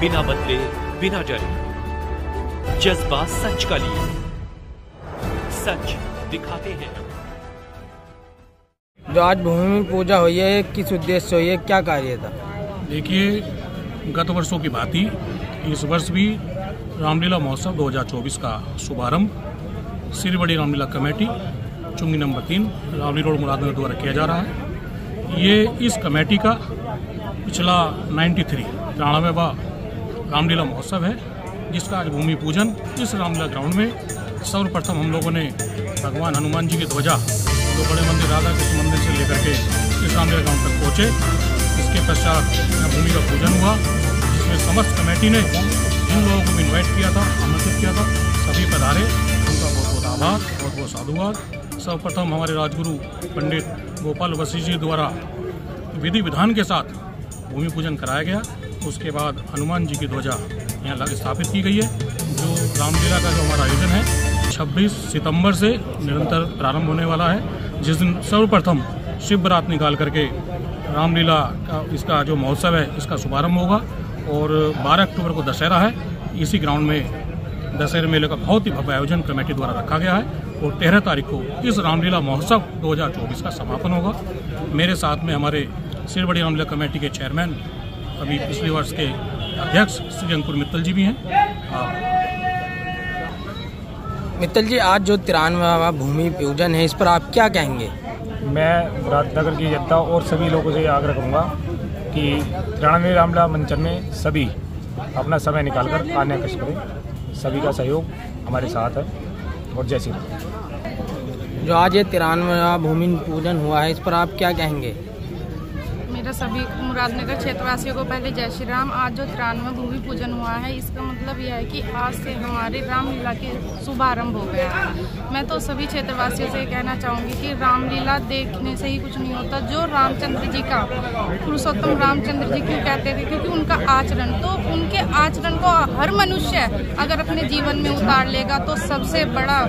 बिना बदले, बिना डरे, जज्बा सच का लिए, सच दिखाते हैं। जो आज भूमि पूजा हुई है, किस उद्देश्य हुई है, क्या कार्य था? देखिए, गत वर्षों की भांति इस वर्ष भी रामलीला महोत्सव 2024 का शुभारंभ श्री बड़ी रामलीला कमेटी चुंगी नंबर 3 रावली रोड मुरादनगर द्वारा किया जा रहा है। ये इस कमेटी का पिछला 93वां रामलीला महोत्सव है, जिसका आज भूमि पूजन इस रामलीला ग्राउंड में सर्वप्रथम हम लोगों ने भगवान हनुमान जी की ध्वजा जो बड़े मंदिर राधा कृष्ण मंदिर से लेकर के इस रामलीला ग्राउंड तक पहुँचे। इसके पश्चात यहाँ भूमि का पूजन हुआ, जिसमें समस्त कमेटी ने जिन लोगों को इन्वाइट किया था, आमंत्रित किया था, सभी पधारे। उनका बहुत बहुत आभार, बहुत बहुत साधुवाद। सर्वप्रथम हमारे राजगुरु पंडित गोपाल वशिष्ठ जी द्वारा विधि विधान के साथ भूमि पूजन कराया गया। उसके बाद हनुमान जी की ध्वजा यहाँ स्थापित की गई है। जो रामलीला का जो हमारा आयोजन है 26 सितंबर से निरंतर प्रारंभ होने वाला है, जिस दिन सर्वप्रथम शिव बारात निकाल करके रामलीला का इसका जो महोत्सव है इसका शुभारंभ होगा। और 12 अक्टूबर को दशहरा है। इसी ग्राउंड में दशहरे मेले का बहुत ही भव्य आयोजन कमेटी द्वारा रखा गया है। और 13 तारीख को इस रामलीला महोत्सव 2024 का समापन होगा। मेरे साथ में हमारे श्री बड़ी रामलीला कमेटी के चेयरमैन, अभी पिछले वर्ष के अध्यक्ष श्री अंकुर मित्तल जी भी हैं। मित्तल जी, आज जो 93वां भूमि पूजन है, इस पर आप क्या कहेंगे? मैं मुरादनगर की जनता और सभी लोगों से आग्रह करूंगा कि 93वें रामलीला मंचन में सभी अपना समय निकालकर आने का कष्ट करें। सभी का सहयोग हमारे साथ है। और जय श्री राम। जो आज ये 93वां भूमि पूजन हुआ है, इस पर आप क्या कहेंगे? मेरा सभी मुरादनगर क्षेत्रवासियों को पहले जय श्री राम। आज जो 93वां भूमि पूजन हुआ है, इसका मतलब यह है कि आज से हमारे रामलीला के शुभारंभ हो गया है। मैं तो सभी क्षेत्रवासियों से कहना चाहूँगी कि रामलीला देखने से ही कुछ नहीं होता। जो रामचंद्र जी का पुरुषोत्तम रामचंद्र जी क्यों कहते थे? क्योंकि उनका आचरण, तो उनके आचरण को हर मनुष्य अगर अपने जीवन में उतार लेगा तो सबसे बड़ा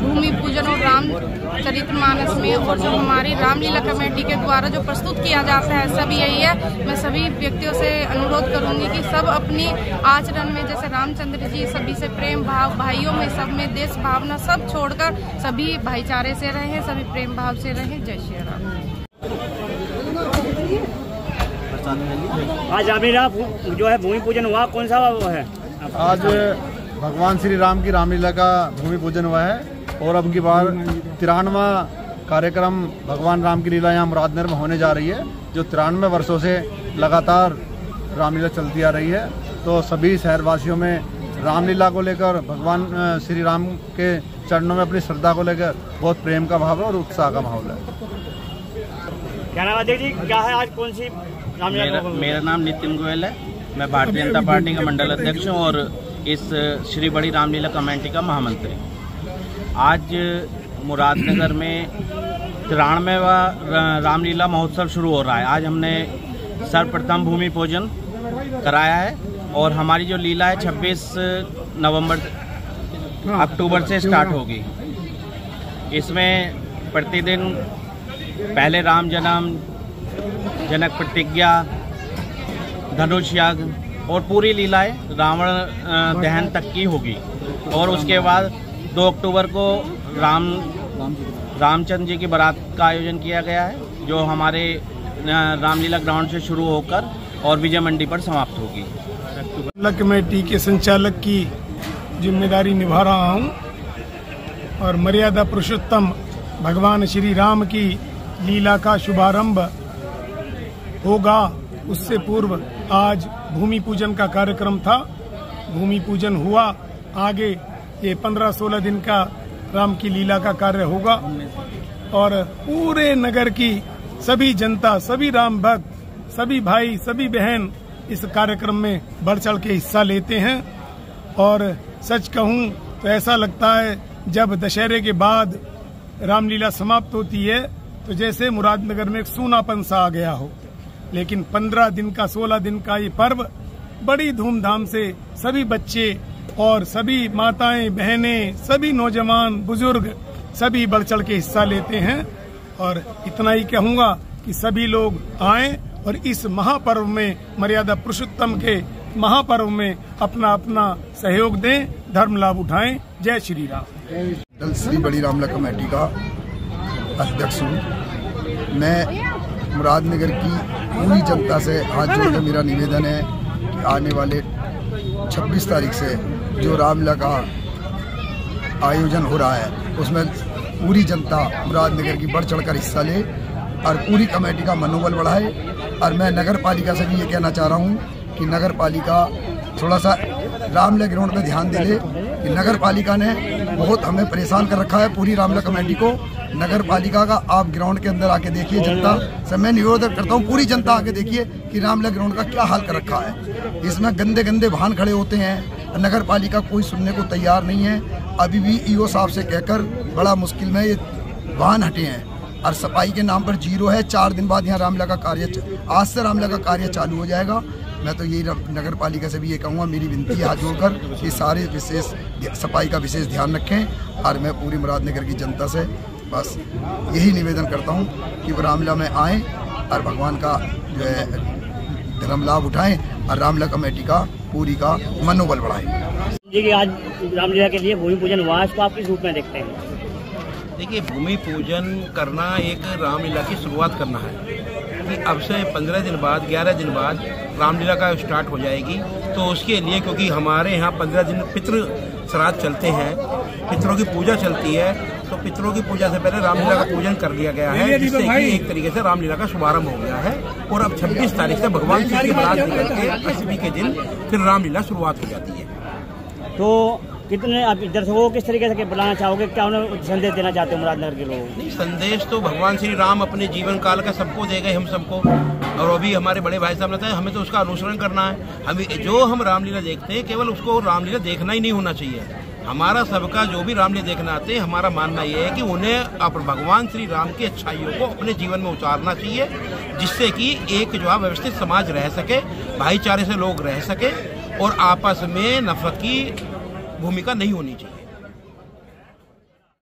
भूमि पूजन और रामचरितमानस में और जो हमारी रामलीला कमेटी के द्वारा जो प्रस्तुत किया जाता है सभी यही है। मैं सभी व्यक्तियों से अनुरोध करूंगी कि सब अपनी आचरण में जैसे रामचंद्र जी सभी से प्रेम भाव, भाइयों में सब में देश भावना सब छोड़कर सभी भाईचारे से रहें, सभी प्रेम भाव से रहें। जय श्री राम। आज रामलीला जो है भूमि पूजन हुआ, कौन सा वो है? आज भगवान श्री राम की रामलीला का भूमि पूजन हुआ है। और अब की बार 93वां कार्यक्रम भगवान राम की लीला यहाँ मुरादनगर में होने जा रही है, जो 93 वर्षों से लगातार रामलीला चलती आ रही है। तो सभी शहरवासियों में रामलीला को लेकर, भगवान श्री राम के चरणों में अपनी श्रद्धा को लेकर बहुत प्रेम का भाव है और उत्साह का माहौल है। क्या नाम है जी? क्या है आज कौन सी रामलीला? मेरा नाम नितिन गोयल है। मैं भारतीय जनता पार्टी का मंडल अध्यक्ष हूँ और इस श्री बड़ी रामलीला कमेटी का महामंत्री। आज मुरादनगर में 93वां रामलीला महोत्सव शुरू हो रहा है। आज हमने सर्वप्रथम भूमि पूजन कराया है और हमारी जो लीला है 26 अक्टूबर से स्टार्ट होगी। इसमें प्रतिदिन पहले राम जन्म, जनक प्रतिज्ञा, धनुष याग और पूरी लीलाएं रावण दहन तक की होगी। और उसके बाद 2 अक्टूबर को रामचंद्र जी की बारात का आयोजन किया गया है, जो हमारे रामलीला ग्राउंड से शुरू होकर और विजय मंडी पर समाप्त होगी। कमेटी के संचालक की जिम्मेदारी निभा रहा हूं और मर्यादा पुरुषोत्तम भगवान श्री राम की लीला का शुभारंभ होगा। उससे पूर्व आज भूमि पूजन का कार्यक्रम था। भूमि पूजन हुआ, आगे ये 15-16 दिन का राम की लीला का कार्य होगा और पूरे नगर की सभी जनता, सभी राम भक्त, सभी भाई, सभी बहन इस कार्यक्रम में बढ़ चढ़ के हिस्सा लेते हैं। और सच कहूं तो ऐसा लगता है जब दशहरे के बाद रामलीला समाप्त होती है तो जैसे मुरादनगर में एक सूनापन सा आ गया हो। लेकिन 15 दिन का, 16 दिन का ये पर्व बड़ी धूमधाम से सभी बच्चे और सभी माताएं, बहनें, सभी नौजवान, बुजुर्ग सभी बढ़ चढ़ के हिस्सा लेते हैं। और इतना ही कहूंगा कि सभी लोग आएं और इस महापर्व में मर्यादा पुरुषोत्तम के महापर्व में अपना अपना सहयोग दें, धर्म लाभ उठाएं। जय श्री राम। श्री बड़ी रामलीला कमेटी का अध्यक्ष हूँ। मैं मुरादनगर की पूरी जनता से हाथ जोड़कर मेरा निवेदन है कि आने वाले 26 तारीख से जो रामलीला का आयोजन हो रहा है उसमें पूरी जनता मुरादनगर की बढ़ चढ़कर हिस्सा ले और पूरी कमेटी का मनोबल बढ़ाए। और मैं नगर पालिका से भी ये कहना चाह रहा हूँ कि नगर पालिका थोड़ा सा रामलीला ग्राउंड पे ध्यान दे ले कि नगर पालिका ने बहुत हमें परेशान कर रखा है। पूरी रामलीला कमेटी को नगर पालिका का आप ग्राउंड के अंदर आके देखिए। जनता से मैं निवेदन करता हूँ, पूरी जनता आके देखिए कि रामलीला ग्राउंड का क्या हाल कर रखा है। इसमें गंदे गंदे वाहन खड़े होते हैं, नगर पालिका कोई सुनने को तैयार नहीं है। अभी भी ईओ साहब से कहकर बड़ा मुश्किल में ये वाहन हटे हैं और सफाई के नाम पर जीरो है। 4 दिन बाद यहाँ रामलीला का कार्य, आज से रामलीला का कार्य चालू हो जाएगा। मैं तो यही नगर पालिका से भी ये कहूँगा, मेरी विनती है हाथ जोड़कर कि सारे विशेष सफाई का विशेष ध्यान रखें। और मैं पूरी मुरादनगर की जनता से बस यही निवेदन करता हूँ कि वो रामलीला में आएँ और भगवान का जो है धर्म लाभ उठाएँ और रामलीला कमेटी का पूरी का मनोबल बढ़ाएँ। जी, आज रामलीला के लिए भूमि पूजन हुआ, इसको आप किस रूप में देखते हैं? देखिए, भूमि पूजन करना एक रामलीला की शुरुआत करना है कि अब से 15 दिन बाद 11 दिन बाद रामलीला का स्टार्ट हो जाएगी। तो उसके लिए क्योंकि हमारे यहाँ 15 दिन पितृ श्राद्ध चलते हैं, पितरों की पूजा चलती है, तो पितरों की पूजा से पहले रामलीला का पूजन कर लिया गया है, जिससे कि एक तरीके से रामलीला का शुभारंभ हो गया है। और अब 26 तारीख से भगवान श्री की बारात निकल के 8वीं के दिन फिर रामलीला शुरुआत हो जाती है। तो कितने आप दर्शकों को किस तरीके से बुलाना चाहोगे, क्या उन्हें संदेश देना चाहते हो मुरादनगर के लोग? नहीं, संदेश तो भगवान श्री राम अपने जीवन काल का सबको दे गए, हम सबको। और अभी हमारे बड़े भाई साहब ने बताया, हमें तो उसका अनुसरण करना है। हमें जो हम रामलीला देखते हैं, केवल उसको रामलीला देखना ही नहीं होना चाहिए। हमारा सबका जो भी रामलीला देखना आते हैं, हमारा मानना यह है कि उन्हें भगवान श्री राम की अच्छाइयों को अपने जीवन में उतारना चाहिए, जिससे कि एक जो है व्यवस्थित समाज रह सके, भाईचारे से लोग रह सके और आपस में नफरत की भूमिका नहीं होनी चाहिए।